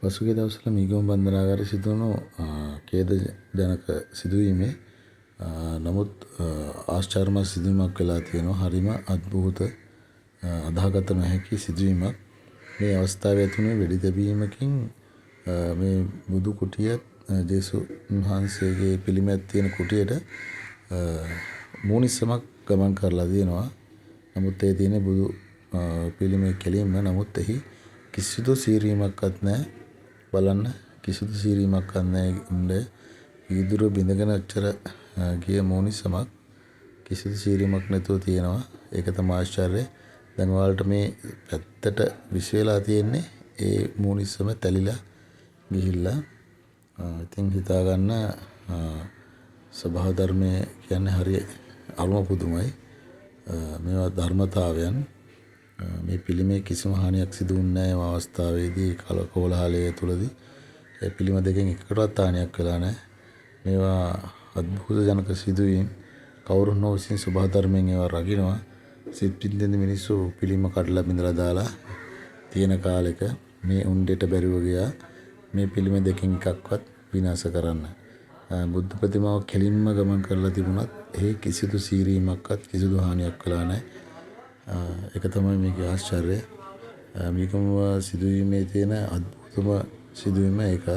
පසුගිය දවස්වල මීගම බන්ධනාගාරයේ සිදුවුණු ඛේදජනක සිදුවීමේ නමුත් ආශ්චර්යමත් සිදුවීමක් වෙලා තියෙනවා. හරිම අద్භූත අදාහගත නොහැකි සිදුවීමක්. මේ අවස්ථාවේ ඇතිවුණේ වෙඩි තැබීමකින් මේ බුදු කුටියත් ජේසුස් වහන්සේගේ පිළිමයක් තියෙන කුටියට මූණිස්සමක් ගමන් කරලා තියෙනවා. නමුත් ඒ තියෙන බුදු පිළිමේ කෙලින්ම. නමුත් එහි කිසිදු සීරීමක්වත් නැහැ. බලන්න කිසිදු සීරීමක්වත් නැහැ. ඉන්නේ ඊදුර බිඳගෙන අච්චර ගිය මූණිස්සමක් කිසිදු සීරීමක් නැතුව තියෙනවා. ඒක තමයි ආශ්චර්යය. දැන් ඔයාලට මේ පැත්තට විශ් වෙලා තියෙන්නේ ඒ මූණිස්සම තැලිලා ගිහිල්ලා. ඉතින් හිතා ගන්න ස්වභාව ධර්මයේ කියන්නේ හරිය අරුම පුදුමයි. මේවා ධර්මතාවයන්. මේ පිළිමේ කිසිම හානියක් සිදු වුණේ නැහැ. මේ අවස්ථාවේදී කෝලාහලය තුලදී ඒ පිළිම දෙකෙන් එකකටවත් හානියක් වෙලා නැහැ. මේවා අద్භූත ජනක සිදුවීම්. කවුරුන් හෝ විසින් ස්වභාව ධර්මයෙන් ඒවා රකින්නවා. සිත් පිටින් මිනිස්සු පිළිම කඩලා බිඳලා දාලා තියෙන කාලෙක මේ උණ්ඩේට බැරිව ගියා මේ පිළිම දෙකෙන් එකක්වත් විනාශ කරන්න. බුද්ධ ප්‍රතිමාව කෙලින්ම ගමන් කරලා තිබුණත් ඒ කිසිදු සීරීමක්වත් කිසිදු හානියක් කළා නැහැ. ඒක තමයි මේකේ ආශ්චර්යය. මේකම සිදුවීමේ තියෙන අద్භූතම සිදුවීම ඒක.